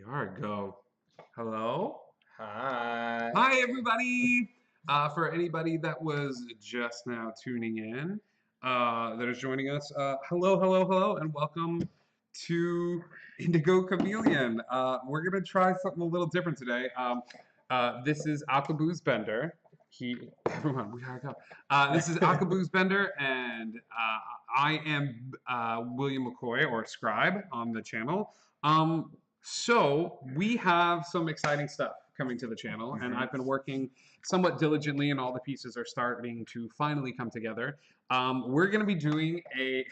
are. Go. Hello? Hi. Hi, everybody. For anybody that was just now tuning in, that is joining us, hello, hello, hello, and welcome to Indigo Chameleon. We're going to try something a little different today. This is Alkaboose Bender. Everyone, we gotta go. This is Alkaboose Bender, and I am William McCoy, or Scribe, on the channel. So we have some exciting stuff coming to the channel, and I've been working somewhat diligently, and all the pieces are starting to finally come together. We're going to be doing I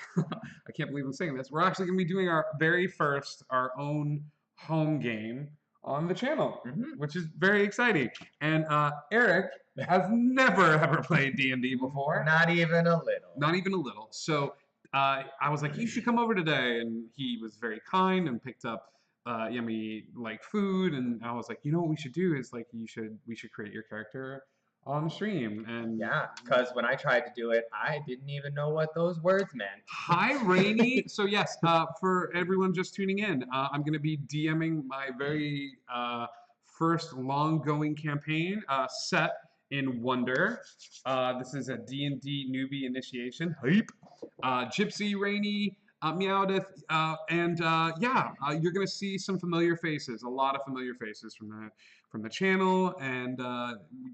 can't believe I'm saying this. We're actually going to be doing our own home game on the channel, which is very exciting. And Eric has never ever played D&D before. Not even a little. Not even a little. So I was like, you should come over today, and he was very kind and picked up yummy like food, and I was like, you know what we should do is like we should create your character on stream. And Yeah, because when I tried to do it, I didn't even know what those words meant. Hi, Rainy. So yes, for everyone just tuning in, I'm going to be DMing my very first long-going campaign set in Wonder. This is a D&D newbie initiation. Hype. Gypsy, Rainy, Meowdith, and yeah, you're going to see some familiar faces, a lot of familiar faces from the channel, and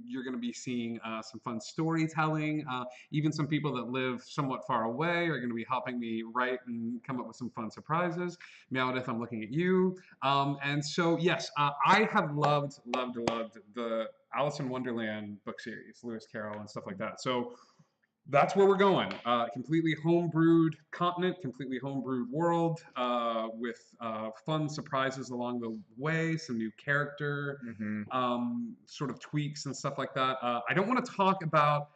you're going to be seeing some fun storytelling. Even some people that live somewhat far away are going to be helping me write and come up with some fun surprises. Meowdith, I'm looking at you. And so, yes, I have loved the Alice in Wonderland book series, Lewis Carroll and stuff like that. So that's where we're going. Completely homebrewed continent, completely homebrewed world, with fun surprises along the way, some new character sort of tweaks and stuff like that. I don't want to talk about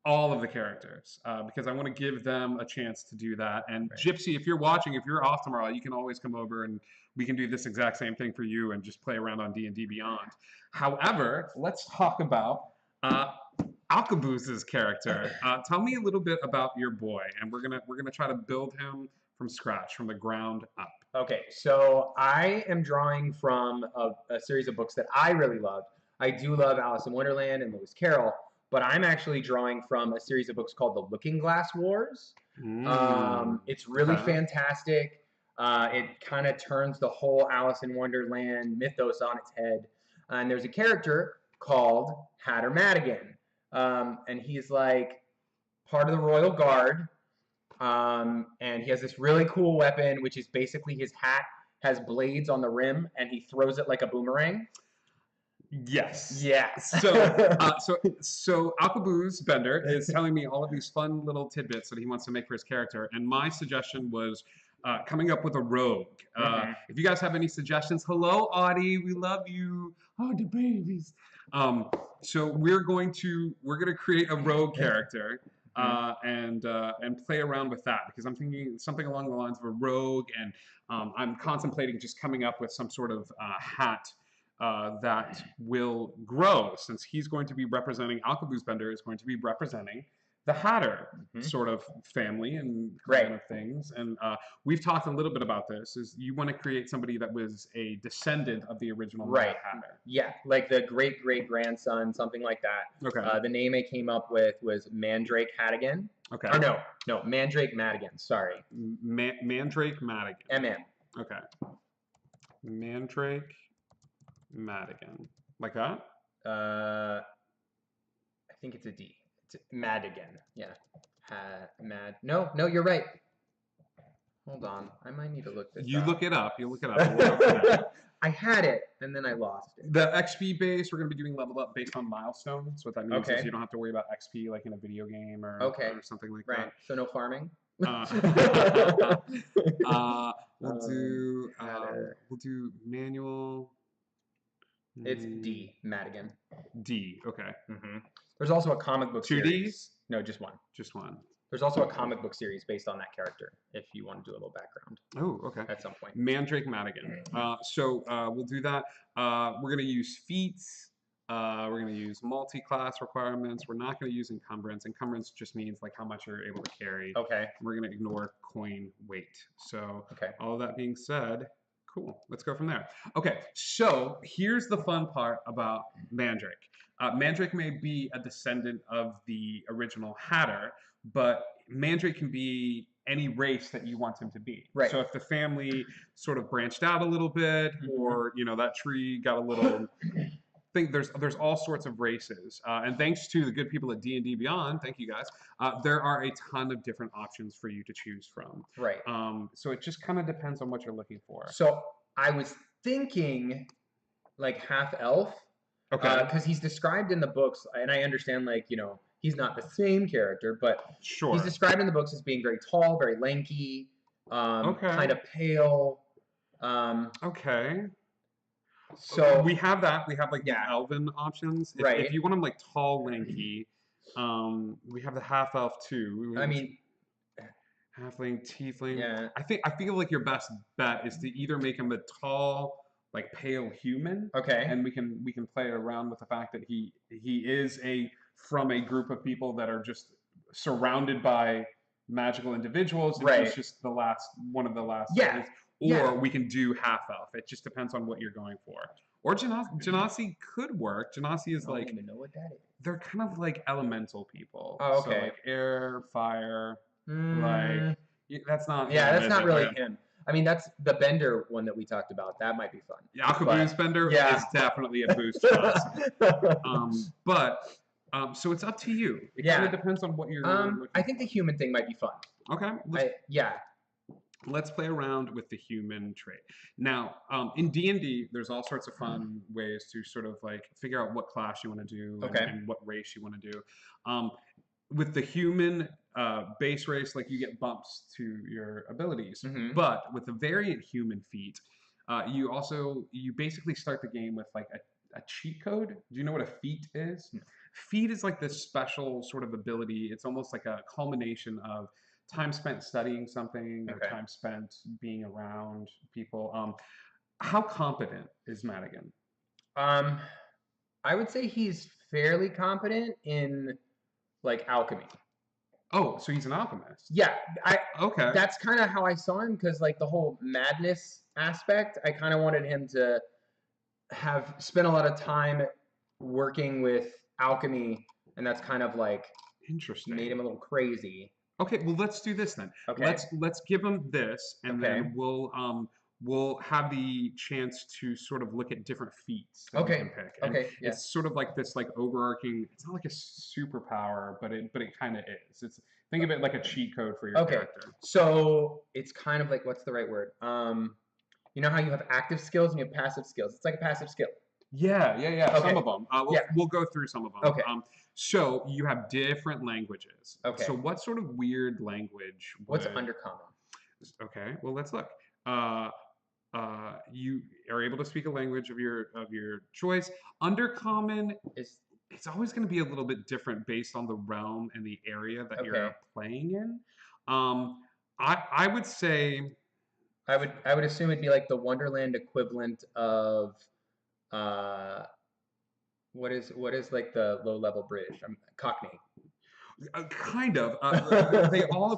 all of the characters because I want to give them a chance to do that. And Right. Gypsy, if you're watching, if you're off tomorrow, you can always come over and we can do this exact same thing for you and just play around on D&D Beyond. However, let's talk about Alkaboose's character. Tell me a little bit about your boy, and we're gonna try to build him from scratch, from the ground up. Okay, so I am drawing from a series of books that I really loved. I do love Alice in Wonderland and Lewis Carroll, but I'm actually drawing from a series of books called The Looking Glass Wars. It's really fantastic. It kind of turns the whole Alice in Wonderland mythos on its head. And there's a character called Hatter Madigan. And he's like part of the Royal Guard. And he has this really cool weapon, which is basically his hat has blades on the rim, and he throws it like a boomerang. Yes. Yes. So Alkaboose Bender is telling me all of these fun little tidbits that he wants to make for his character, and my suggestion was coming up with a rogue. If you guys have any suggestions, hello, Audie, we love you. Oh, the babies. So we're gonna create a rogue character. And play around with that because I'm thinking something along the lines of a rogue, and I'm contemplating just coming up with some sort of hat that will grow, since he's going to be representing Alkaboose Bender is going to be representing the Hatter sort of family and kind of things. And we've talked a little bit about this. Is you want to create somebody that was a descendant of the original Mad Hatter? Yeah, like the great great grandson, something like that. Okay. The name I came up with was Mandrake Hattigan. Okay. Or no, Mandrake Madigan. Sorry. Mandrake Madigan. MM. Okay. Mandrake Madigan. Like that? I think it's a D. It's Madigan. Yeah. No, you're right. Hold on. I might need to look this up. You look it up. We'll look it up. I had it, and then I lost it. The XP base, we're going to be doing leveled up based on milestones. What that means is you don't have to worry about XP like in a video game or something like that. Right. So no farming? We'll do manual. It's D, Madigan. D, okay. There's also a comic book series. 2 Ds? No, just one. Just one. There's also a comic book series based on that character, if you want to do a little background. Oh, okay. At some point. Mandrake Madigan. So we'll do that. We're going to use feats. We're going to use multi-class requirements. We're not going to use encumbrance. Encumbrance just means like how much you're able to carry. Okay. We're going to ignore coin weight. So all of that being said, Cool. Let's go from there. Okay, so here's the fun part about Mandrake. Mandrake may be a descendant of the original Hatter, but Mandrake can be any race that you want him to be. Right. So if the family sort of branched out a little bit, or that tree got a little think there's all sorts of races, and thanks to the good people at D&D Beyond, thank you guys. There are a ton of different options for you to choose from. Right. So it just kind of depends on what you're looking for. So I was thinking like half elf. Okay. Because he's described in the books, and I understand, like, he's not the same character, but Sure. he's described in the books as being very tall, very lanky, Okay. kind of pale. Okay. So we have that. We have like the Yeah. elven options. Right. If you want them like tall, lanky, we have the half elf too. I mean, halfling, tiefling. yeah. I feel like your best bet is to either make him a tall, like pale human, Okay. and we can play around with the fact that he is from a group of people that are just surrounded by magical individuals, and Right. he's just one of the last. Yeah. Or Yeah. we can do half elf. It just depends on what you're going for. Or Genasi could work. Genasi is I don't like, even know what that is. they're kind of like elemental people. Oh, So okay. like air, fire. Mm, That's not. yeah, him, that's is not it? really Yeah. him. I mean, that's the Bender one that we talked about. That might be fun. Yeah, Aquaboost Bender yeah. is definitely a boost for us. So it's up to you. It kind Yeah. of depends on what you're looking I think the human thing might be fun. Okay. Let's play around with the human trait. Now, in D&D, there's all sorts of fun ways to sort of like figure out what class you want to do and what race you want to do. With the human base race, like you get bumps to your abilities. Mhm. But with the variant human feat, you basically start the game with like a cheat code. Do you know what a feat is? No. Feat is like this special sort of ability. It's almost like a culmination of time spent studying something or Okay. time spent being around people. How competent is Madigan? I would say he's fairly competent in like alchemy. Oh, so he's an alchemist. Yeah, Okay. that's kind of how I saw him, because like the whole madness aspect, I kind of wanted him to have spent a lot of time working with alchemy, and that's kind of like Interesting. made him a little crazy. Okay, well let's do this then. Okay. Let's give him this, and Okay. then we'll have the chance to sort of look at different feats that we Okay. can pick. And Okay. Yeah. it's sort of like this like overarching. It's not like a superpower, but it kind of is. Think of it like a cheat code for your Okay. character. So it's kind of like, what's the right word? You know how you have active skills and you have passive skills? It's like a passive skill. Yeah. Okay. Some of them. We'll go through some of them. Okay. So you have different languages. Okay. So what sort of weird language? What's would- undercommon? Okay. Well, let's look. You are able to speak a language of your choice. Undercommon, it's always going to be a little bit different based on the realm and the area that you're Okay. playing in. I would say I would assume it'd be like the Wonderland equivalent of what is like the low level British? Cockney. kind of. They all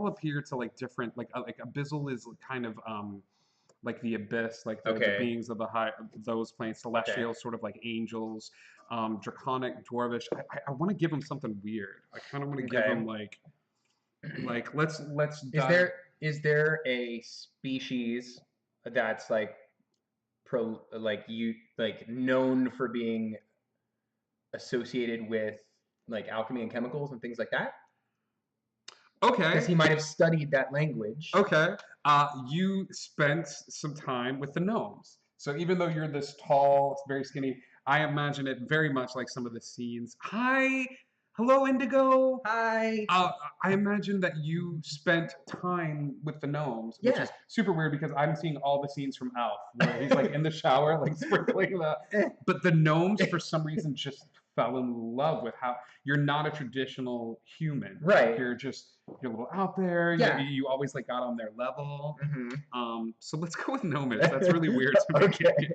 appear to like different like abyssal is kind of like the abyss, like the Okay. beings of the high, those planes, celestial, sort of like angels, draconic, dwarvish. I want to give them something weird. I kind of want to give Okay. them like let's Is there a species that's like known for being associated with like alchemy and chemicals and things like that? Because he okay. might have studied that language. Okay. You spent some time with the gnomes. So even though you're this tall, very skinny, I imagine it very much like some of the scenes. Hello, Indigo. Hi. I imagine that you spent time with the gnomes, which Yeah. is super weird because I'm seeing all the scenes from Alf where he's like in the shower, like sprinkling the. But the gnomes, for some reason, just fell in love with how you're not a traditional human. Right. You're a little out there. Yeah. You always like got on their level. Mm-hmm. So let's go with gnomish. That's really weird to me. Okay.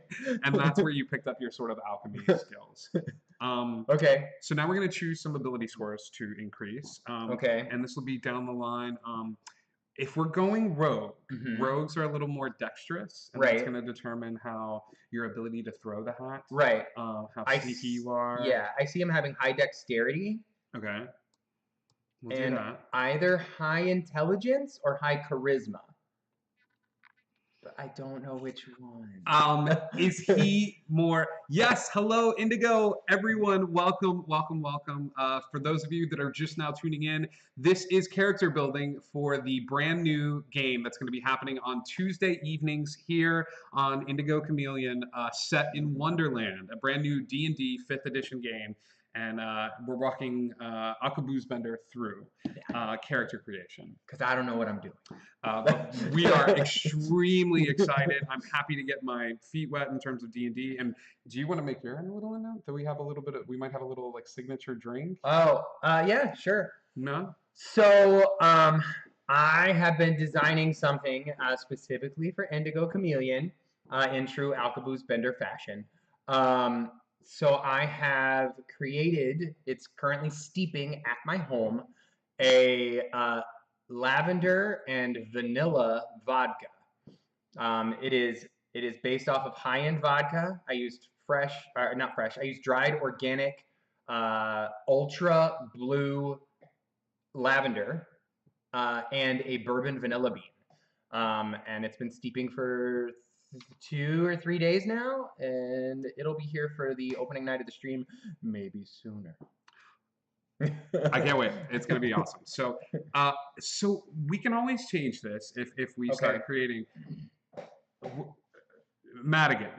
And that's where you picked up your sort of alchemy skills. Okay. So now we're going to choose some ability scores to increase. Okay. And this will be down the line. if we're going rogue, Mhm. rogues are a little more dexterous, and that's Right. going to determine how your ability to throw the hat, Right. how I sneaky you s- are. yeah, I see him having high dexterity Okay, we'll do and that. either high intelligence or high charisma. But I don't know which one. Is he more? Yes. Hello, Indigo. Everyone, welcome, welcome, welcome. For those of you that are just now tuning in, this is character building for the brand new game that's going to be happening on Tuesday evenings here on Indigo Chameleon, set in Wonderland, a brand new D&D 5th edition game. And we're walking Akabu's Bender through character creation. Because I don't know what I'm doing. But we are extremely excited. I'm happy to get my feet wet in terms of D&D. And do you want to make your own little announcement? Do we have a little bit of? We might have a little like signature drink. Oh, yeah, sure. No. So, I have been designing something specifically for Indigo Chameleon in true Alcaboose Bender fashion. So I have created, it's currently steeping at my home, a lavender and vanilla vodka. It is based off of high-end vodka. I used fresh, not fresh. I used dried organic, ultra blue lavender, and a bourbon vanilla bean. And it's been steeping for 2 or 3 days now, and it'll be here for the opening night of the stream, maybe sooner. I can't wait. It's going to be awesome. So, so we can always change this if we start Okay. creating. Madigan,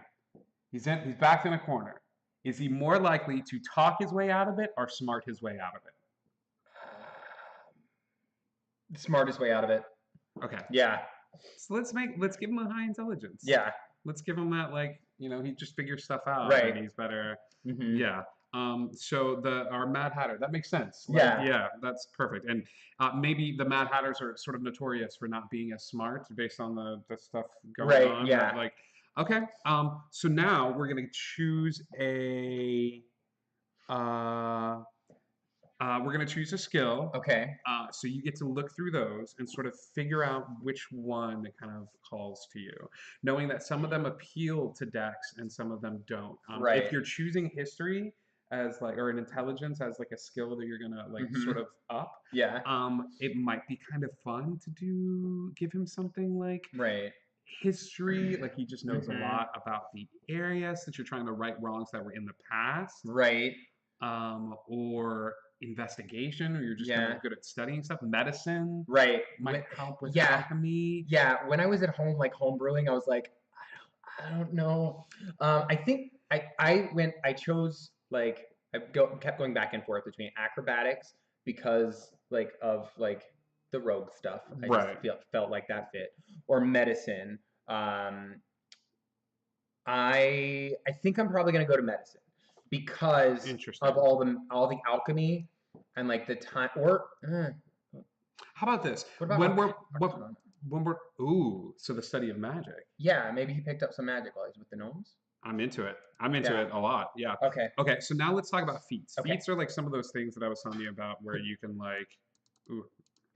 he's backed in a corner. Is he more likely to talk his way out of it or smart his way out of it? The smartest way out of it. Okay. Yeah. So let's give him a high intelligence. Yeah. Let's give him that, like, he just figures stuff out Right. and he's better. Mm-hmm. Yeah. So our Mad Hatter, that makes sense. Like, Yeah. Yeah, that's perfect. And maybe the Mad Hatters are sort of notorious for not being as smart based on the stuff going Right, on. yeah. But, like, okay. So now we're gonna choose we're gonna choose a skill. Okay. So you get to look through those and sort of figure out which one kind of calls to you, knowing that some of them appeal to Dex and some of them don't. Right. If you're choosing history as like or an intelligence as like a skill that you're gonna like Mhm. sort of up, Yeah. it might be kind of fun to give him something like Right. history, like he just knows Mhm. a lot about the areas that you're trying to right wrongs that were in the past, Right. or investigation, or you're just kind Yeah. of good at studying stuff. Medicine Right. might help with yeah. alchemy. Yeah. When I was at home, like home brewing, I was like, I don't know. I think I chose like kept going back and forth between acrobatics because like of like the rogue stuff. I Right. just felt like that fit, or medicine. I think I'm probably gonna go to medicine because Interesting. of all the alchemy and like the time. Or How about this? what about When we're Arcana? when we're ooh, so the study of magic. Yeah, maybe he picked up some magic while he's with the gnomes. I'm into it. I'm into Yeah. it a lot. Yeah. Okay. Okay, so now let's talk about feats. Okay. Feats are like some of those things that I was telling you about where you can like, ooh,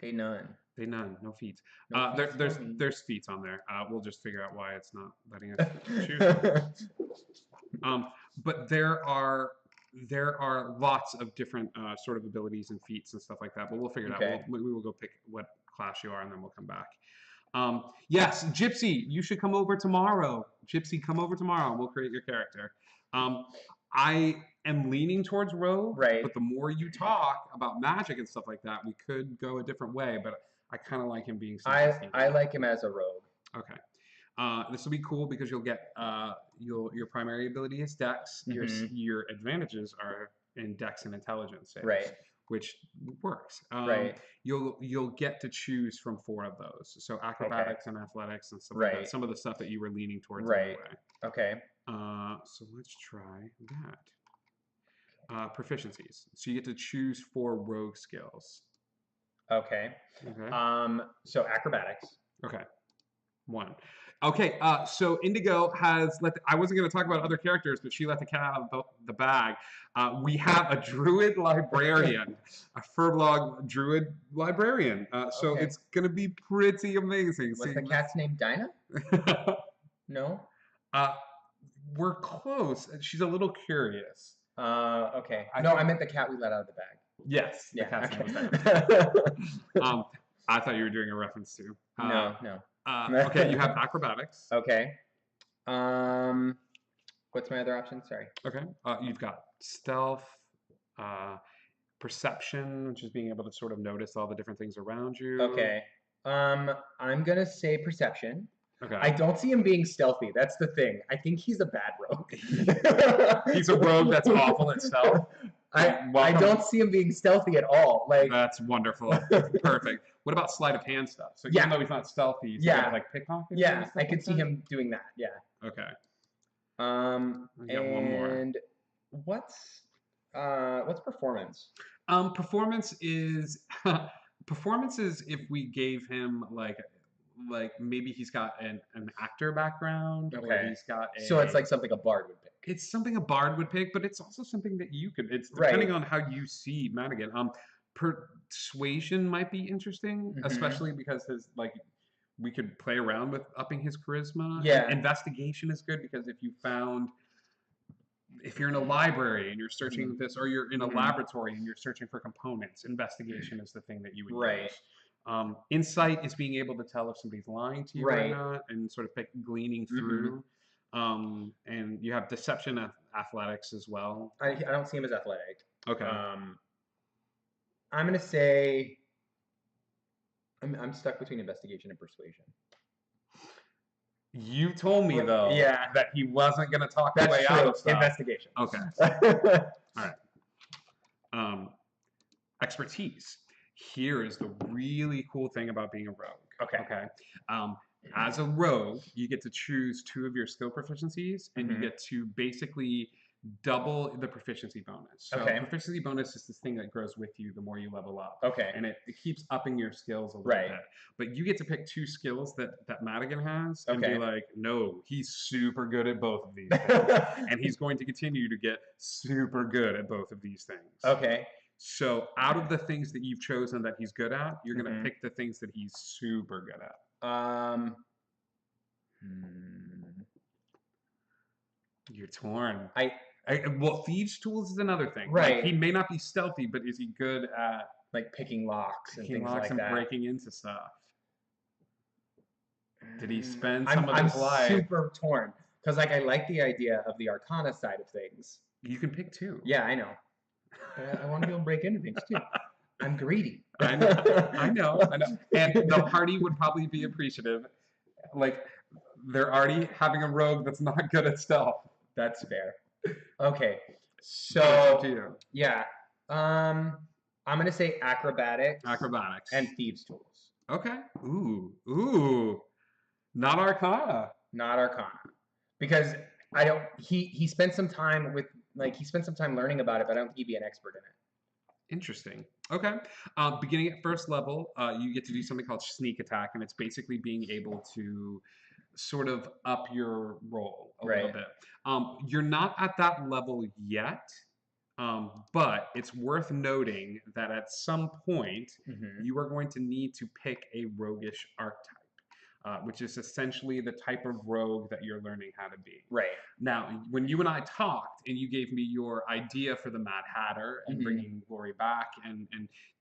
Day none. no feats. No feats There's for me. there's feats on there. We'll just figure out why it's not letting us choose them. But there are lots of different sort of abilities and feats and stuff like that. But we'll figure it Okay. out. We will go pick what class you are, and then we'll come back. Yes, Gypsy, you should come over tomorrow. Gypsy, come over tomorrow. And we'll create your character. I am leaning towards rogue, Right. but the more you talk about magic and stuff like that, we could go a different way. But I kind of like him being. I like him as a rogue. Okay. This will be cool because you'll get your primary ability is Dex. Mhm. Your advantages are in Dex and Intelligence saves, Right. which works. Right. You'll get to choose from 4 of those. So acrobatics and athletics and stuff like that. Right. Some of the stuff that you were leaning towards Right. anyway. Okay. So let's try that. Proficiencies. So you get to choose 4 rogue skills. Okay. Okay. So acrobatics. Okay. 1. Okay, so Indigo has I wasn't going to talk about other characters, but she let the cat out of the bag. We have a druid librarian, a Furbolg druid librarian. So Okay. it's going to be pretty amazing. Was seeing the cat's name Dinah? this. No. uh, we're close. She's a little curious. Okay. I No, think- I meant the cat we let out of the bag. Yes, the Yeah. cat's name was Okay. Dinah. I thought you were doing a reference to. No. Okay, you have acrobatics. Okay. What's my other option? Sorry. Okay. You've got stealth, perception, which is being able to sort of notice all the different things around you. Okay. I'm gonna say perception. Okay. I don't see him being stealthy. That's the thing. I think he's a bad rogue. He's a rogue that's awful at stealth. I Welcome. don't see him being stealthy at all. Like, That's wonderful. Perfect. What about sleight of hand stuff? So Yeah. even though he's not stealthy, he's Yeah. got, like pickpockets. and yeah, stuff I could like see that? him doing that. Yeah. Okay. We got one more. And what's performance? Performance is performance is if we gave him like maybe he's got an actor background, or Okay. he's got a, So it's like something a bard would pick. it's something a bard would pick, but it's also something that you could. It's Right. depending on how you see Madigan. Persuasion might be interesting, Mhm. especially because his we could play around with upping his charisma. Yeah. Investigation is good because if you're in a library and you're searching Mhm. this, or you're in a Mhm. laboratory and you're searching for components, investigation is the thing that you would Right. use. Insight is being able to tell if somebody's lying to you Right. or not, and sort of gleaning Mhm. through. And you have deception, athletics as well. I don't see him as athletic. Okay. I'm gonna say I'm stuck between investigation and persuasion. You told me Well, though, yeah. that he wasn't going to talk the That's way out true. of stuff. Investigation. Okay. Expertise. Here is the really cool thing about being a rogue. Okay. Okay. As a rogue, you get to choose 2 of your skill proficiencies, and you Mhm. get to basically double the proficiency bonus. So Okay. proficiency bonus is this thing that grows with you the more you level up. Okay. And it keeps upping your skills a little Right. bit. But you get to pick 2 skills that Madigan has and Okay. be like, no, he's super good at both of these things. And he's going to continue to get super good at both of these things. Okay. So out of the things that you've chosen that he's good at, you're going Mhm. to pick the things that he's super good at. You're torn. Well, thieves' tools is another thing. Right. He may not be stealthy, but is he good at Like picking locks and picking things locks like and that. breaking into stuff? Did he spend I'm some of his life? super torn because I like the idea of the Arcana side of things. You can pick 2. Yeah, I know. But I want to be able to break into things too. I'm greedy. I know. And the party would probably be appreciative. Like, they're already having a rogue that's not good at stealth. That's fair. Okay. But it's up to So you. yeah. I'm gonna say acrobatics Acrobatics. and thieves' tools. Okay. Ooh. Not Arcana. Not Arcana. Because I don't he spent some time learning about it, but I don't think he'd be an expert in it. Interesting. Okay. Beginning at first level, you get to do something called sneak attack, and it's basically being able to sort of up your roll a little Right. bit. You're not at that level yet, but it's worth noting that at some point Mhm. you are going to need to pick a roguish archetype, which is essentially the type of rogue that you're learning how to be. Right. Now, when you and I talked and you gave me your idea for the Mad Hatter and Mhm. bringing Glory back and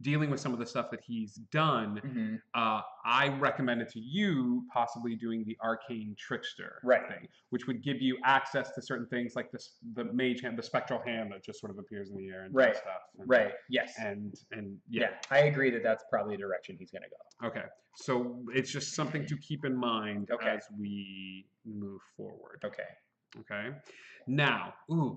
dealing with some of the stuff that he's done, Mhm. I recommended to you possibly doing the Arcane Trickster Right. thing, which would give you access to certain things like the Mage Hand, the Spectral Hand that just sort of appears in the air and Right. does stuff. And, Right. Yes. And Yeah. I agree that that's probably the direction he's gonna go. Okay. So it's just something to keep in mind Okay. as we move forward. Okay. Okay. Now,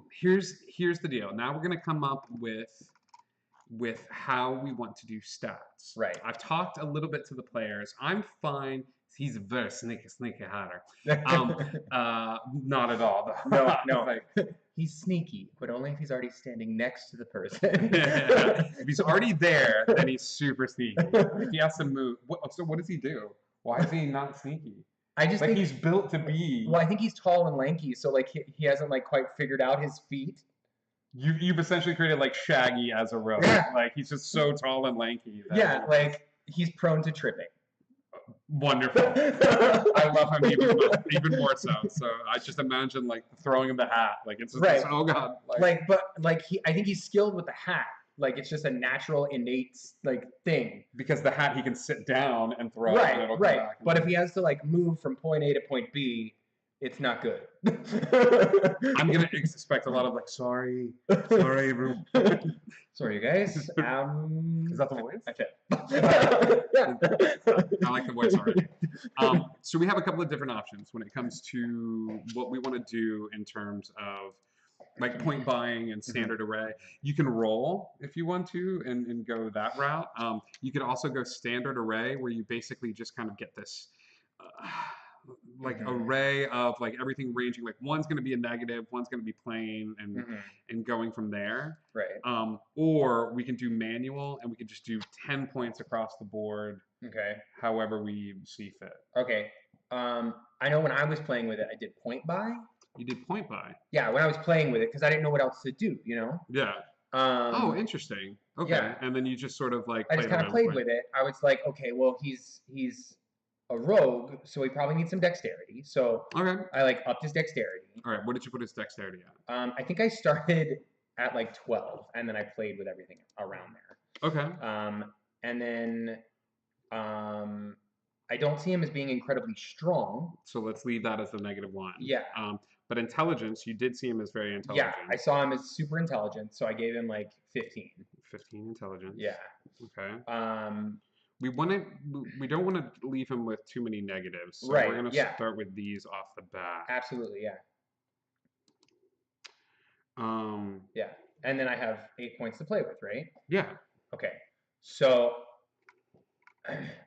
here's the deal. Now we're gonna come up with how we want to do stats. Right. I've talked a little bit to the players. I'm fine. He's a very sneaky hatter. Not at all though. No. Like, He's sneaky, but only if he's already standing next to the person. if he's already there, then he's super sneaky. If he has to move, so what does he do? Why is he not sneaky? I just Like think he's built to be. well, I think he's tall and lanky, so like he hasn't like quite figured out his feet. You've essentially created like Shaggy as a rogue. Yeah. Like he's just so tall and lanky. That Yeah, he- like he's prone to tripping. wonderful. I love him even more so. So I just imagine like throwing him the hat. Like it's just Right. oh god. I think he's skilled with the hat. Like it's just a natural, innate like thing. because the hat he can sit down and throw and Right, it'll come right. back. But if he has to like move from point A to point B, it's not good. I'm gonna expect a lot of like sorry everyone. Sorry, you guys. Is that the voice? I failed. I like the voice already. So we have a couple of different options when it comes to what we want to do in terms of like point buying and standard array. You can roll if you want to and go that route. You could also go standard array where you basically just kind of get this like array of like everything ranging like one's going to be a negative, one's going to be plain, and going from there. Right. Or we can do manual and we could just do 10 points across the board Okay. however we see fit. Okay. I know when I was playing with it, I did point buy. You did point buy. Yeah, when I was playing with it, because I didn't know what else to do, you know? Yeah. Oh, interesting. Okay. yeah. And then you just sort of like I just kind of played with it. I was like, okay, well, he's a rogue, so he probably needs some dexterity. So Okay. I like upped his dexterity. All right. What did you put his dexterity at? I think I started at like 12, and then I played with everything around there. Okay. And then I don't see him as being incredibly strong. So let's leave that as the -1. Yeah. But intelligence, you did see him as very intelligent. Yeah, I saw him as super intelligent, so I gave him like 15. 15 intelligence. Yeah. Okay. Um, We don't want to leave him with too many negatives. So Right, we're gonna yeah. start with these off the bat. absolutely, yeah. Um, Yeah. And then I have 8 points to play with, right? yeah. Okay. So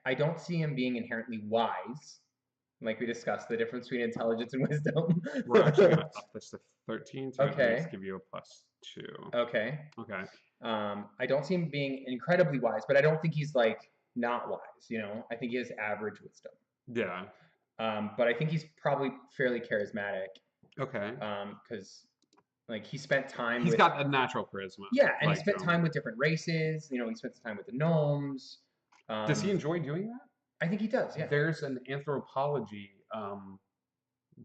I don't see him being inherently wise. Like we discussed, the difference between intelligence and wisdom. We're actually gonna up this to 13 to Okay. at least give you a +2. Okay. Okay. I don't see him being incredibly wise, but I don't think he's like not wise, you know? I think he has average wisdom. Yeah. But I think he's probably fairly charismatic. Okay. Because like he spent time He's with got a natural charisma. yeah, and like, he spent time with different races. You know, he spent time with the gnomes. Does he enjoy doing that? I think he does. Yeah. There's an anthropology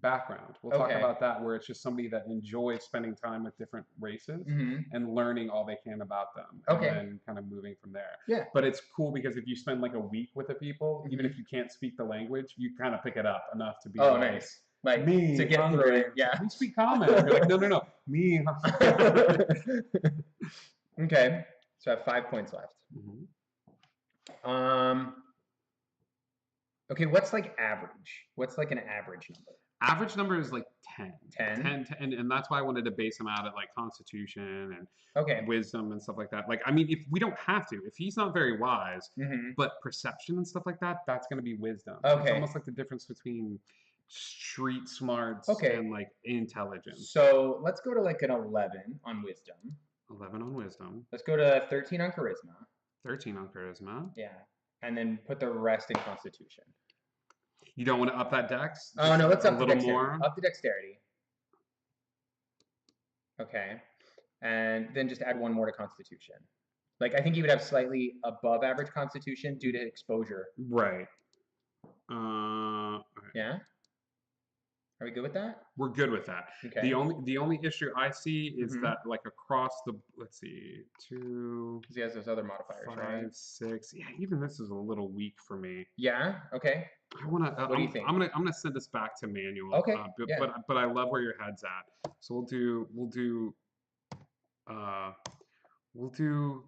background. We'll talk Okay. about that, where it's just somebody that enjoys spending time with different races hmm and learning all they can about them. Okay. And then kind of moving from there. Yeah. But it's cool because if you spend like a week with the people, even if you can't speak the language, you kind of pick it up enough to be Oh, like, nice. Like me to get through hungry. it. Yeah. We speak common. You're like, no. Me. Okay. So I have 5 points left. Mhm. Okay, what's like average? What's like an average number? Average number is like 10. 10? 10, and that's why I wanted to base him out at like constitution and Okay. wisdom and stuff like that. Like, I mean, if we don't have to, if he's not very wise, hmm but perception and stuff like that, that's going to be wisdom. It's Okay. almost like the difference between street smarts Okay. and like intelligence. So let's go to like an 11 on wisdom. 11 on wisdom, Let's go to 13 on charisma. 13 on charisma. Yeah. And then put the rest in constitution. You don't want to up that dex? Oh no, let's a up the little dexterity. more. Up the dexterity. Okay. And then just add 1 more to constitution. Like I think you would have slightly above average constitution due to exposure. Right. Okay. Yeah? Are we good with that? We're good with that. Okay. The only issue I see is Mhm. that like across the, let's see, 2, Because he has those other modifiers, 5, right? 6. Yeah, even this is a little weak for me. Yeah? Okay. I want to. What do you think? I'm gonna send this back to manual. Okay, But, yeah. but I love where your head's at. So we'll do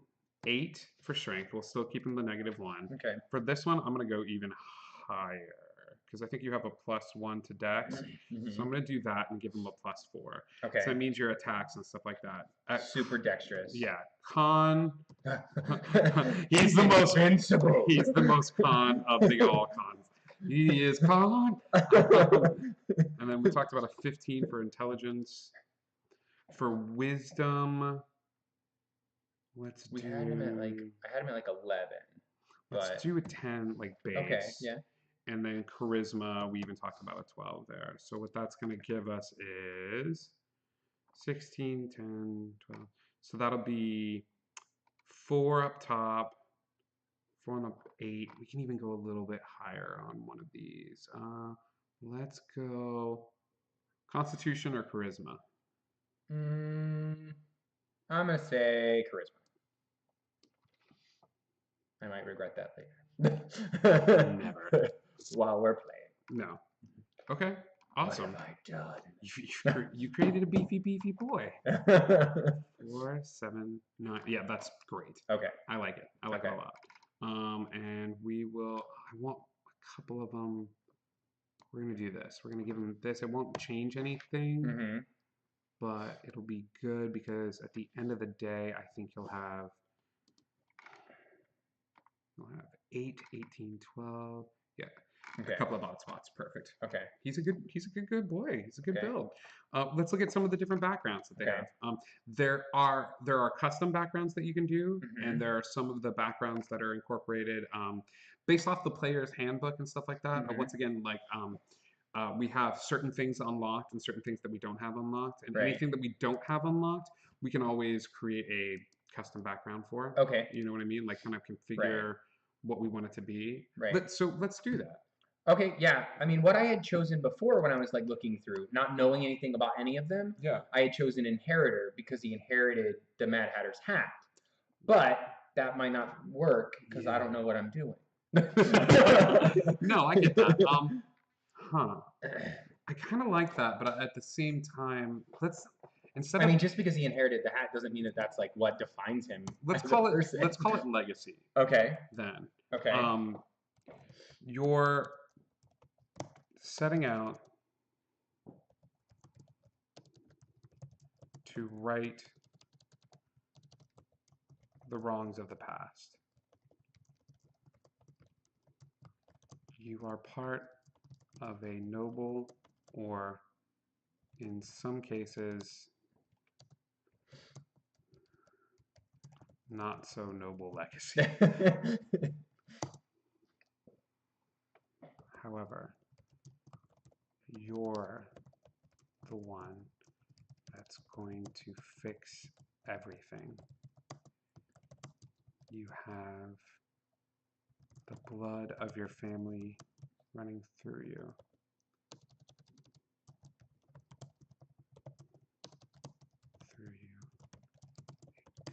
8 for strength. We'll still keep him the -1. Okay. For this one, I'm gonna go even higher because I think you have a +1 to Dex. Mhm. So I'm gonna do that and give him a +4. Okay. So that means your attacks and stuff like that. Super dexterous. Yeah, con. He's the most invincible. He's the most con of the all cons. He is con. And then we talked about a 15 for intelligence. For wisdom, We had him at like I had him at like 11. let's but- do a 10 like base. Okay. Yeah. And then charisma, we even talked about a 12 there. So what that's going to give us is 16, 10, 12. So that'll be 4 up top, 4 on the 8. We can even go a little bit higher on one of these. Let's go Constitution or Charisma. I'm gonna say charisma. I might regret that later. Never. While we're playing. No. Okay. Awesome. What have I done? You created a beefy boy. 4, 7, 9. Yeah, that's great. Okay. I like it. I like it a lot. And we will. I want a couple of them. We're gonna do this. We're gonna give them this. It won't change anything, but it'll be good because at the end of the day, I think you'll have 8, 18, 12. Yeah. Okay. A couple of odd spots. Perfect. Okay. He's a good boy. He's a good Okay. build. Let's look at some of the different backgrounds that they Okay. have. There are custom backgrounds that you can do, and there are some of the backgrounds that are incorporated based off the player's handbook and stuff like that. But once again, like we have certain things unlocked and certain things that we don't have unlocked, and anything that we don't have unlocked, we can always create a custom background for. Okay. You know what I mean? Like kind of configure what we want it to be. Right. So let's do that. Okay, yeah. I mean, what I had chosen before when I was like looking through, not knowing anything about any of them, Yeah. I had chosen Inheritor because he inherited the Mad Hatter's hat. But that might not work because I don't know what I'm doing. No, I get that. I kind of like that, but at the same time, instead I of mean, just because he inherited the hat doesn't mean that that's like what defines him. let's as a call it person. legacy. Okay. Then. Okay. You're setting out to right the wrongs of the past. You are part of a noble, or in some cases, not so noble legacy. However, you're the one that's going to fix everything. You have the blood of your family running through you.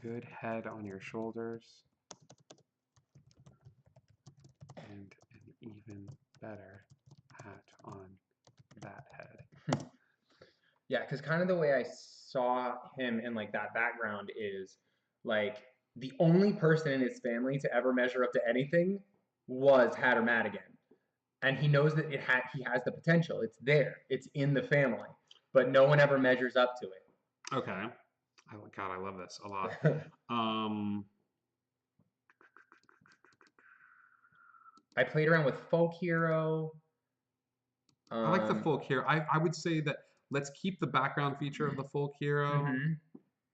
Good head on your shoulders, and an even better hat on that head. Yeah, because kind of the way I saw him in like that background is like the only person in his family to ever measure up to anything was Hatter Madigan. And he knows that he has the potential. It's there. It's in the family. But no one ever measures up to it. Okay. God, I love this a lot. I played around with Folk Hero. I like the folk hero. I would say that let's keep the background feature of the folk hero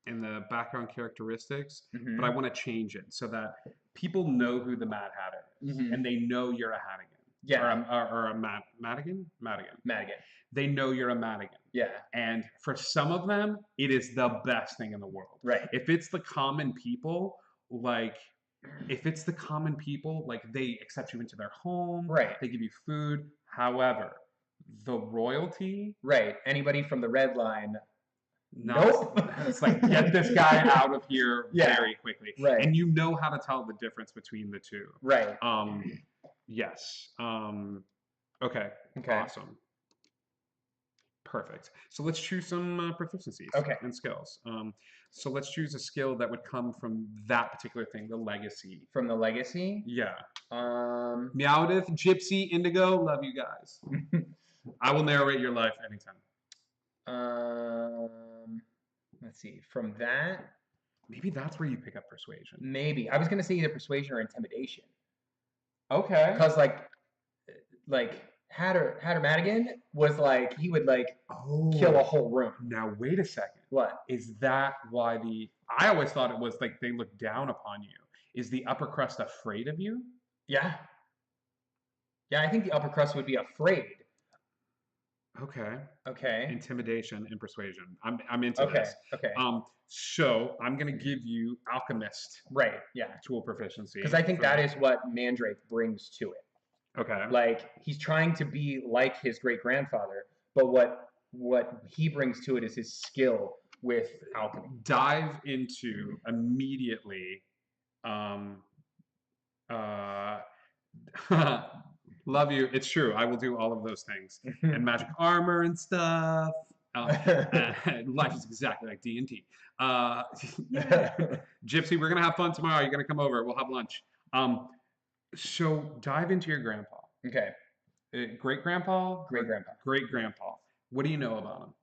and the background characteristics, but I want to change it so that people know who the Mad Hatter is, and they know you're a Hattigan. Yeah. Or a Madigan? Madigan. Madigan. They know you're a Madigan. Yeah. And for some of them, it is the best thing in the world. Right. If it's the common people, like they accept you into their home. Right. They give you food. However, the royalty. Right. Anybody from the red line. Nope. It's like, get this guy out of here very quickly. Right. And you know how to tell the difference between the two. Right. Yes. Okay. Awesome. Perfect. So let's choose some proficiencies and skills. So let's choose a skill that would come from that particular thing, the legacy. From the legacy? Yeah. Meowdith, Gypsy, Indigo, love you guys. I will narrate your life anytime. Let's see. From that, maybe that's where you pick up persuasion. Maybe. I was gonna say either persuasion or intimidation. Okay. Because like Hatter Madigan was like he would like kill a whole room. Now wait a second. What? Is that why I always thought it was like they look down upon you. Is the upper crust afraid of you? Yeah. Yeah, I think the upper crust would be afraid. Okay. Okay. Intimidation and persuasion. I'm into Okay. this. Okay. So I'm gonna give you alchemist Right. Yeah. tool proficiency Because I think for that that. is what Mandrake brings to it. Okay. Like he's trying to be like his great grandfather, but what he brings to it is his skill with alchemy. Dive into immediately. Um, uh, love you. It's true. I will do all of those things and magic armor and stuff. Life is exactly like D&D. Yeah. Gypsy, we're gonna have fun tomorrow. You're gonna come over. We'll have lunch. So dive into your grandpa. Okay, Great grandpa great or grandpa. great grandpa? What do you know about him?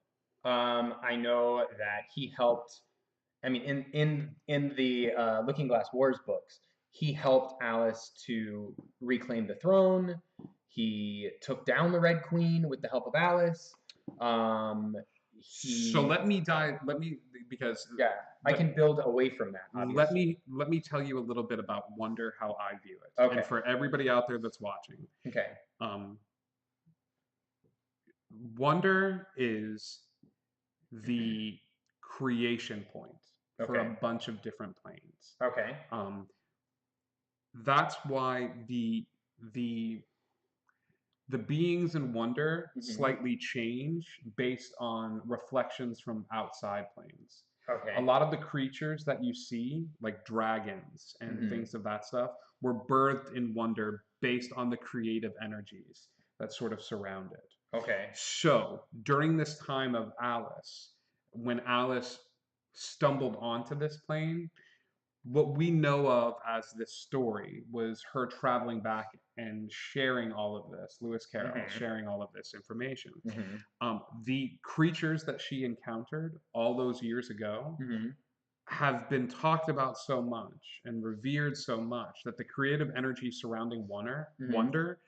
I know that he helped. I mean, in the Looking Glass Wars books, he helped Alice to reclaim the throne. He took down the Red Queen with the help of Alice. So He, let me dive. Let me because yeah, I can build away from that. Obviously. let me tell you a little bit about Wonder, how I view it, Okay. and for everybody out there that's watching, Okay. um, Wonder is the creation point for a Okay. bunch of different planes. Okay. That's why the the beings in Wonder Mhm. slightly change based on reflections from outside planes. Okay. A lot of the creatures that you see, like dragons and Mhm. things of that stuff, were birthed in Wonder based on the creative energies that sort of surround it. Okay. So during this time of Alice, when Alice stumbled onto this plane, what we know of as this story was her traveling back and sharing all of this, Lewis Carroll Mhm. sharing all of this information. Mhm. The creatures that she encountered all those years ago Mhm. have been talked about so much and revered so much that the creative energy surrounding Mhm. wonder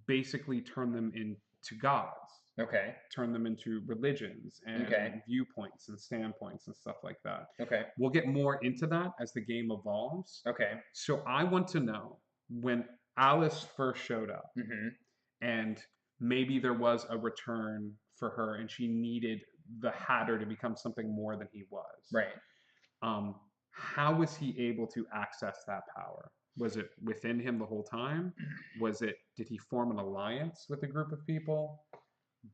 basically turned them into gods, Okay. turn them into religions and Okay. viewpoints and standpoints and stuff like that. Okay. We'll get more into that as the game evolves. Okay. So I want to know when Alice first showed up Mhm. and maybe there was a return for her and she needed the Hatter to become something more than he was. Right. How was he able to access that power? Was it within him the whole time? Did he form an alliance with a group of people?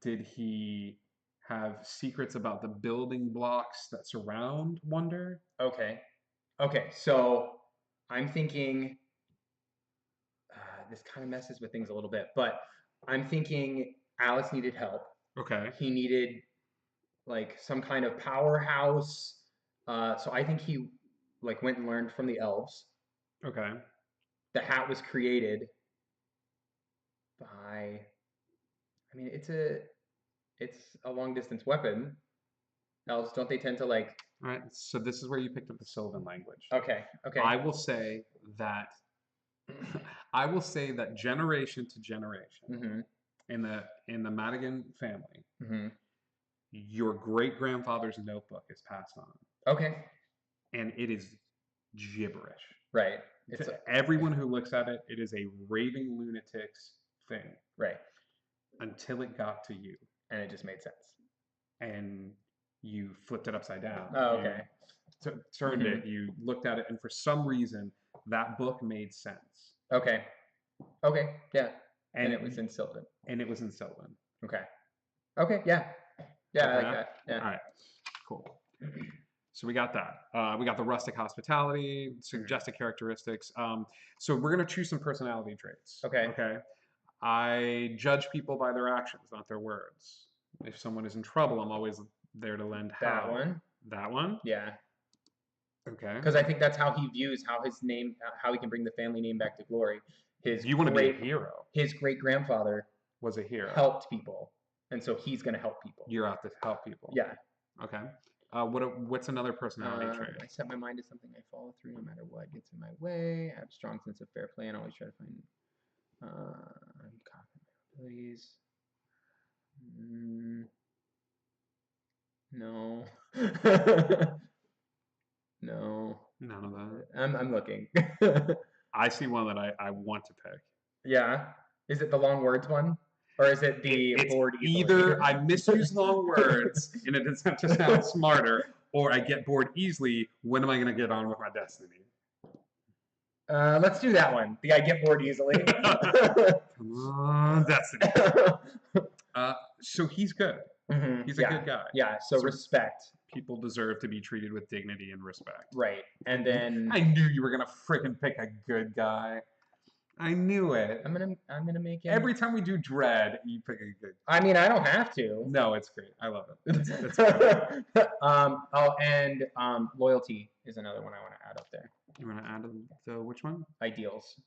Did he have secrets about the building blocks that surround Wonder? Okay. Okay. So I'm thinking this kind of messes with things a little bit, but I'm thinking Alice needed help. Okay. He needed like some kind of powerhouse. So I think he like went and learned from the elves. Okay. The hat was created by. I mean, it's a long distance weapon. Elves don't they tend to like? All right. So this is where you picked up the Sylvan language. Okay. Okay. I will say that I will say that generation to generation Mm-hmm. in the Madigan family, Mm-hmm. your great grandfather's notebook is passed on, Okay. and it is gibberish. Right. It's To everyone who looks at it, it is a raving lunatic's thing right, until it got to you and it just made sense. and you flipped it upside down. Oh, okay. You turned it, you looked at it, and for some reason, that book made sense. Okay. Okay. Yeah. And And it was in Sylvan. and it was in Sylvan. Okay. Okay. Yeah. Yeah, I like Okay? that. Yeah. All right, cool. So we got that. We got the rustic hospitality, suggested characteristics. So we're gonna choose some personality traits. Okay. Okay. I judge people by their actions, not their words. If someone is in trouble, I'm always there to lend help. That one. That one. Yeah. Okay. Because I think that's how he views how his name, how he can bring the family name back to glory. His You want to be a hero. His great grandfather Was a hero. helped people, and so he's going to help people. You're out to help people. Yeah. Okay. What's another personality trait? I set my mind to something I follow through no matter what gets in my way. I have a strong sense of fair play and always try to find. I'm confident in my abilities. No. No. None of that. I'm looking. I see one that I want to pick. Yeah. Is it the long words one? Or is it the It's bored easily? either I misuse long words in an attempt to sound smarter, or I get bored easily. When am I going to get on with my destiny? Let's do that one. The I get bored easily. Come on, destiny. So he's good. Mhm, He's a good guy. Yeah, so So- respect. People deserve to be treated with dignity and respect. Right. And then I knew you were gonna freaking pick a good guy. I knew it. I'm gonna make him. Every time we do Dread, you pick a good. I mean, I don't have to. No, it's great. I love it. It's great. And loyalty is another one I want to add up there. You want to add the which one? Ideals.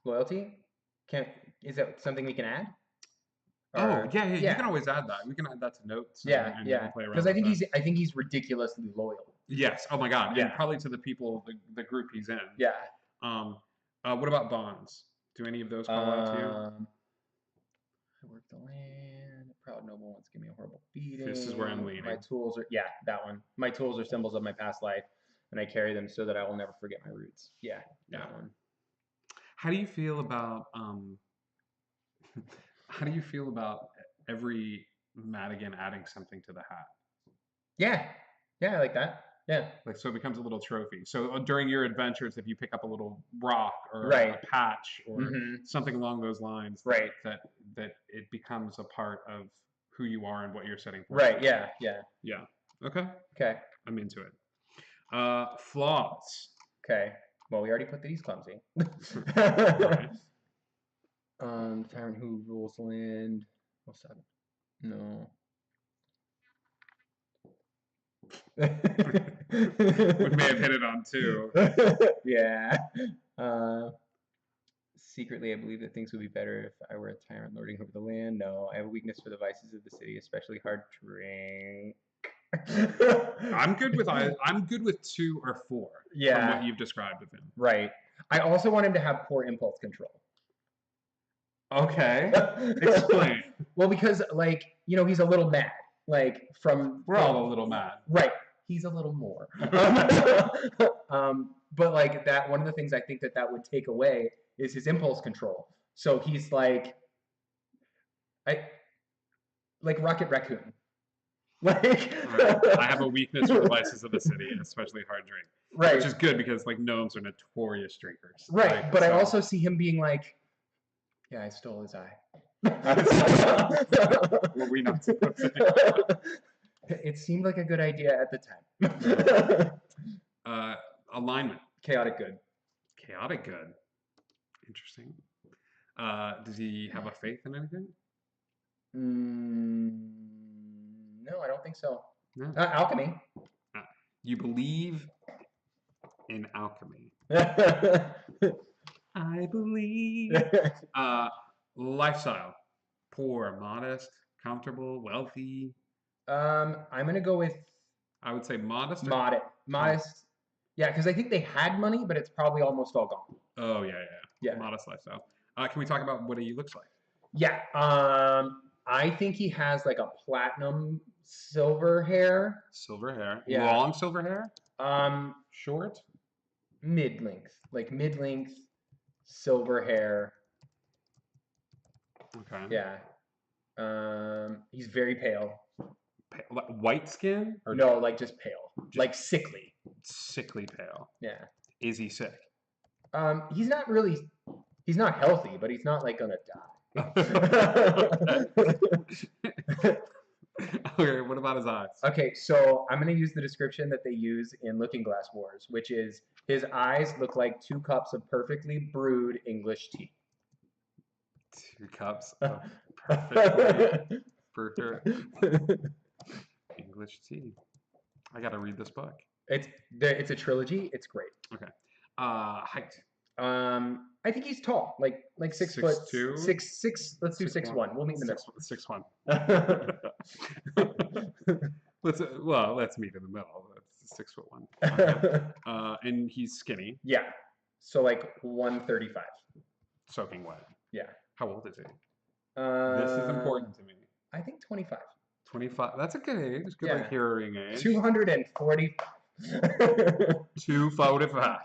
Loyalty? Is that something we can add? Oh, Or- yeah. You can always add that. We can add that to notes. Yeah, and yeah. play around Because I with think that. I think he's ridiculously loyal. Yes. Oh my God. Yeah. And probably to the people, the group he's in. Yeah. What about bonds? Do any of those call out to you? I work the land. Proud noble wants to give me a horrible beating. This is where I'm leaning. My tools are that one. My tools are symbols of my past life, and I carry them so that I will never forget my roots. Yeah, that Yeah. one. How do you feel about how do you feel about every Madigan adding something to the hat? Yeah, I like that. Yeah, Like, so it becomes a little trophy. So during your adventures, if you pick up a little rock or Right. a patch or Mhm. something along those lines, Right. that it becomes a part of who you are and what you're setting forth. right. Yeah. Yeah. Okay. Okay. I'm into it. Flaws. Okay. Well, we already put that he's clumsy. Right. Tyrant who rules the land. What's that? No. We may have hit it on too. Yeah. Secretly, I believe that things would be better if I were a tyrant lording over the land. No, I have a weakness for the vices of the city, especially hard drink. I'm good with 2 or 4 from Yeah. what you've described of him. Right. I also want him to have poor impulse control. Okay. Explain. Well, because he's a little mad. We're all a little mad. Right. He's a little more. But that, one of the things I think that would take away is his impulse control. So he's like Rocket Raccoon. Right. I have a weakness for the vices of the city, especially hard drink. Right. Which is good because gnomes are notorious drinkers. Right. But I so- also see him being like, yeah, I stole his eye. Were we not supposed to do that? It seemed like a good idea at the time. Alignment. Chaotic good. Chaotic good. Interesting. Does he have a faith in anything? No, I don't think so. No. Alchemy. You believe in alchemy. I believe. Lifestyle. Poor, modest, comfortable, wealthy. I'm gonna go with I would say modest. or- modest. Yeah, because I think they had money, but it's probably almost all gone. Oh, yeah. Yeah. Modest lifestyle. Can we talk about what he looks like? Yeah. I think he has a platinum silver hair. Silver hair. Yeah. Long silver hair? Short, mid-length, mid-length silver hair. Okay. Yeah. He's very pale. White skin? Or No, just pale, sickly. sickly pale? Yeah. Is he sick? He's not really. He's not healthy, but he's not gonna die. Okay, what about his eyes? Okay, so I'm gonna use the description that they use in Looking Glass Wars, which is his eyes look like 2 cups of perfectly brewed English tea. 2 cups of perfectly brewed English tea. I gotta read this book. It's a trilogy. It's great. Okay. Height. I think he's tall, like 6 foot 6'2"? 6. Let's do 6'1". We'll meet in the middle. 6'1". 6'1". Let's meet in the middle. That's 6'1". Okay. And he's skinny, Yeah. So 135. soaking wet. Yeah. How old is he? This is important to me. I think 25. 25. That's a good age. Good Yeah. hearing age. 240. 245.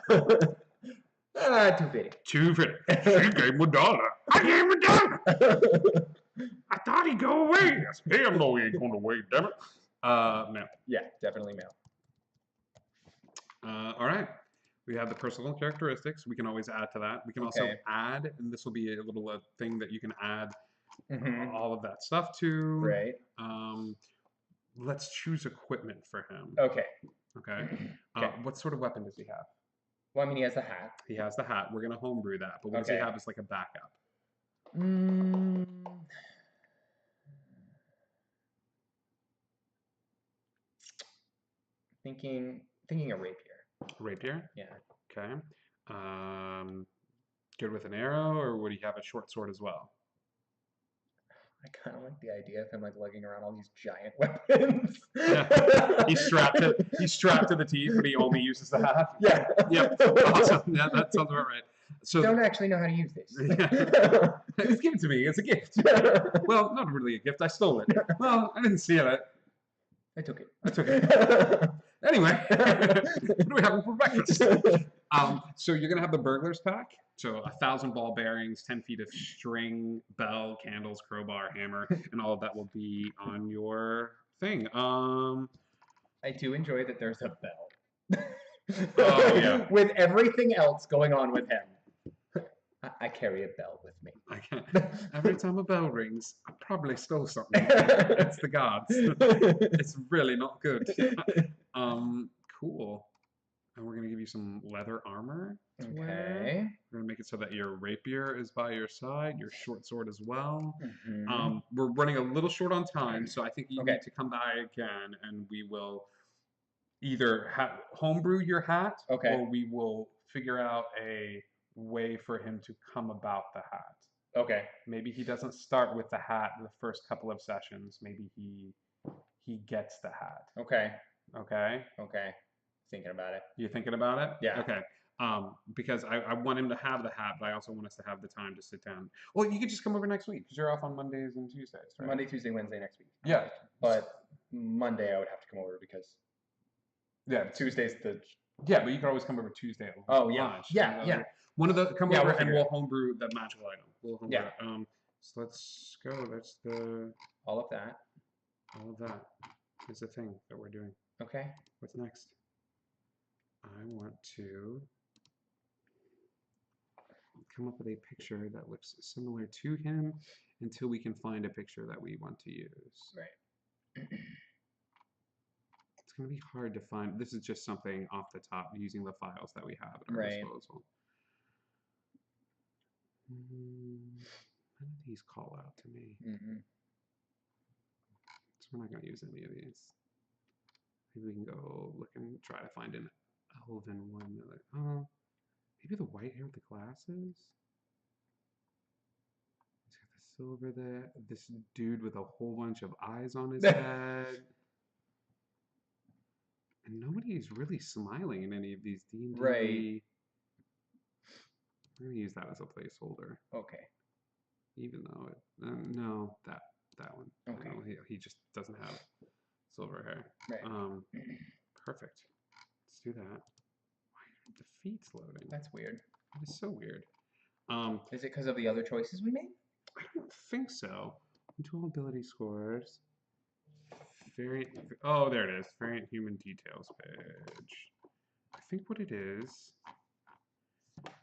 250. 250. She gave him $1. I gave him $1. I thought he'd go away. I said, damn, no, he ain't going away, damn it. Male. Yeah, definitely male. All right. We have the personal characteristics. We can always add to that. We can also Okay. add, and this will be a little thing that you can add Mm-hmm. all of that stuff to. Right. Let's choose equipment for him. Okay. Okay. Okay. What sort of weapon does he have? Well, I mean, he has a hat. He has the hat. We're gonna homebrew that. But what does he Okay. have as like a backup? Mm, thinking a rapier. Rapier. Yeah. Okay. Good with an arrow, or would he have a short sword as well? I kind of like the idea of him like lugging around all these giant weapons. Yeah. He's strapped to the teeth, but he only uses the hat. Yeah. Yep. Awesome. Yeah, that sounds about right. So Don't actually know how to use this. it's given to me. It's a gift. Well, not really a gift. I stole it. Well, I didn't steal it. I took it. I took it. Anyway, what are we having for breakfast? So you're gonna have the burglar's pack. So 1,000 ball bearings, 10 feet of string, bell, candles, crowbar, hammer, and all of that will be on your thing. I do enjoy that there's a bell. Oh, yeah. With everything else going on with him. I carry a bell with me. I can't. Every time a bell rings, I probably stole something. It's the gods. It's really not good. Cool. And we're gonna give you some leather armor to wear. Okay. We're gonna make it so that your rapier is by your side, your short sword as well. Mhm. We're running a little short on time, so I think you Okay. need to come by again, and we will either homebrew your hat, Okay. or we will figure out a way for him to come about the hat. Okay. Maybe he doesn't start with the hat the first couple of sessions. Maybe he gets the hat. Okay. Okay. Okay. Thinking about it. You thinking about it? Yeah. Okay. Because I want him to have the hat, but I also want us to have the time to sit down. Well, you could just come over next week because you're off on Mondays and Tuesdays, right? Monday, Tuesday, Wednesday next week. Yeah. But Monday I would have to come over because Yeah. Tuesday's the. Yeah, but you could always come over Tuesday at Oh, yeah. lunch. Yeah, and, yeah. One of the come Yeah, over we'll and figure we'll it homebrew the magical item. We'll homebrew Yeah. it. So let's go. That's All of that. all of that is the thing that we're doing. Okay. What's next? I want to come up with a picture that looks similar to him until we can find a picture that we want to use. Right. It's going to be hard to find. This is just something off the top using the files that we have at our Right. disposal. None of these call out to me. Mm-hmm. So we're not going to use any of these. Maybe we can go look and try to find an elven one. Oh, maybe the white hair with the glasses? He's got the silver there. This dude with a whole bunch of eyes on his head. And nobody's really smiling in any of these D&D. Right. We're going to use that as a placeholder. Okay. Even though it, no, that one. Okay. No, he just doesn't have silver hair. Right. Perfect. Let's do that. Why aren't the feet's loading? That's weird. That is so weird. Is it because of the other choices we made? I don't think so. Dual ability scores. Variant. Oh, there it is. Variant human details page. I think what it is.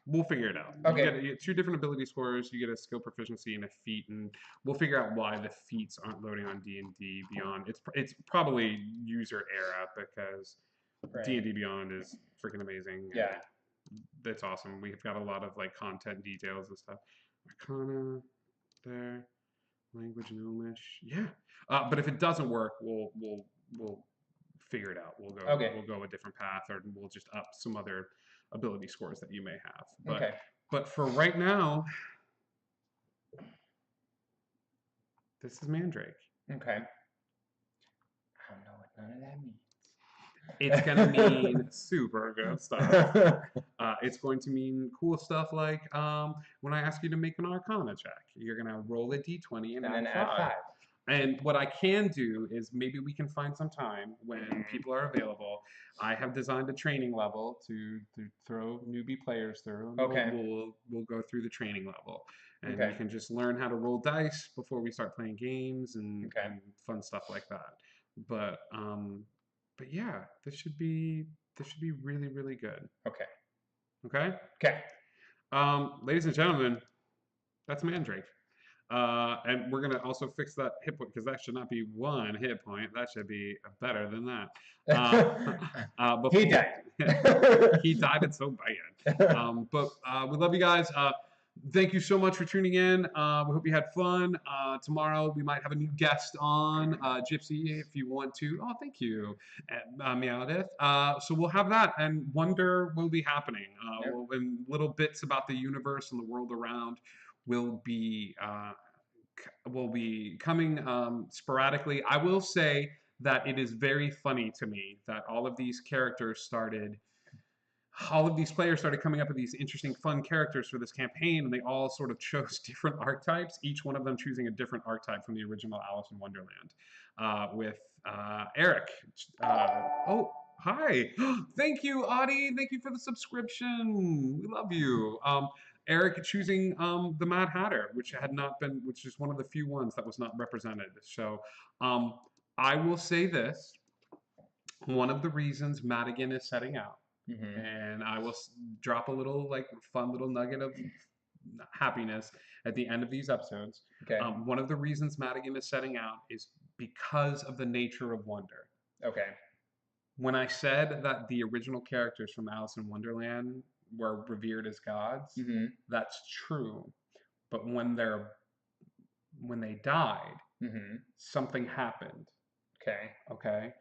We'll figure it out. Okay. You get 2 different ability scores. You get a skill proficiency and a feat, and we'll figure out why the feats aren't loading on D&D Beyond. It's probably user error because Right. D&D Beyond is freaking amazing. Yeah. That's awesome. We've got a lot of like content details and stuff. Arcana there. Language gnomish. Yeah. But if it doesn't work, we'll figure it out. We'll go a different path, or we'll just up some other ability scores that you may have. But Okay. but for right now, this is Mandrake. Okay. I don't know what none of that means. It's gonna mean super good stuff. It's going to mean cool stuff like when I ask you to make an Arcana check, you're gonna roll a d20 and And then add add 5. And what I can do is maybe we can find some time when people are available. I have designed a training level to throw newbie players through. And Okay. we'll go through the training level, and Okay. you can just learn how to roll dice before we start playing games Okay. and fun stuff like that. But yeah, this should be really really good. Okay. Okay. Okay. Ladies and gentlemen, that's Mandrake. And we're gonna also fix that hit point because that should not be 1 hit point. That should be better than that. He Before, died. he died. It's so bad. But we love you guys. Thank you so much for tuning in. We hope you had fun. Tomorrow we might have a new guest on, Gypsy, if you want to. Oh, thank you, Meowdith. So we'll have that, and Wonder will be happening. Yep. And little bits about the universe and the world around will be coming sporadically. I will say that it is very funny to me that all of these players started coming up with these interesting, fun characters for this campaign, and they all sort of chose different archetypes, each one of them choosing a different archetype from the original Alice in Wonderland. With Eric. Oh, hi. Thank you, Audie. Thank you for the subscription. We love you. Eric choosing the Mad Hatter, which is one of the few ones that was not represented. So I will say this. One of the reasons Madigan is setting out, and I will drop a little fun little nugget of happiness at the end of these episodes. Okay. One of the reasons Madigan is setting out is because of the nature of wonder. Okay. When I said that the original characters from Alice in Wonderland were revered as gods, that's true. But when they died, something happened. Okay. Okay.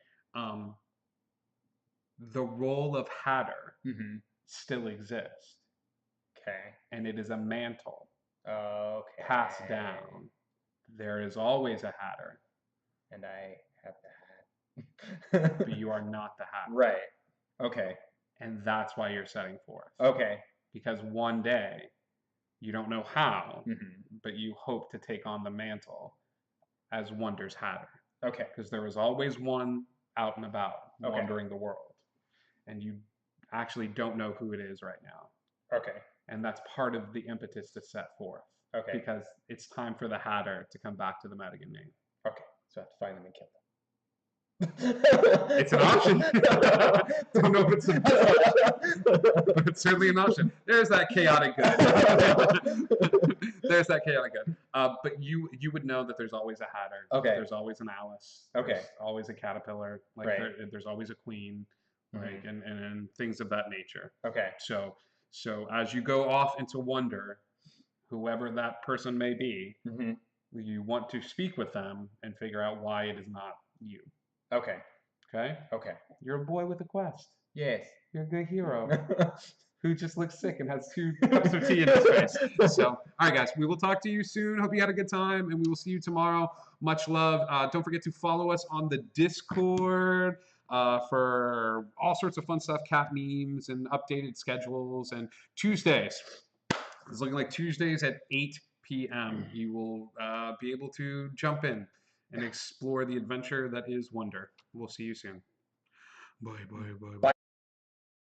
The role of Hatter still exists. Okay. And it is a mantle Okay. passed down. There is always a Hatter. And I have the hat. But you are not the Hatter. Right. Okay. And that's why you're setting forth. Okay. Because one day, you don't know how, but you hope to take on the mantle as Wonder's Hatter. Okay. Because there is always one out and about wandering the world. And you actually don't know who it is right now. Okay. And that's part of the impetus to set forth. Okay. Because it's time for the Hatter to come back to the Madigan name. Okay. So I have to find them and kill them. It's an option. Don't know if it's an option, but it's certainly an option. There's that chaotic good. There's that chaotic good. But you would know that there's always a Hatter. Okay. There's always an Alice. Okay. There's always a caterpillar. Like there's always a queen. Like and things of that nature. Okay. So as you go off into wonder, whoever that person may be, you want to speak with them and figure out why it is not you. Okay. Okay? Okay. You're a boy with a quest. Yes. You're a good hero who just looks sick and has 2 cups of tea in his face. So, all right, guys, we will talk to you soon. Hope you had a good time, and we will see you tomorrow. Much love. Don't forget to follow us on the Discord for all sorts of fun stuff, cat memes and updated schedules. And Tuesdays, it's looking like Tuesdays at 8 p.m. You will be able to jump in and explore the adventure that is Wonder. We'll see you soon. Bye, bye, bye, bye.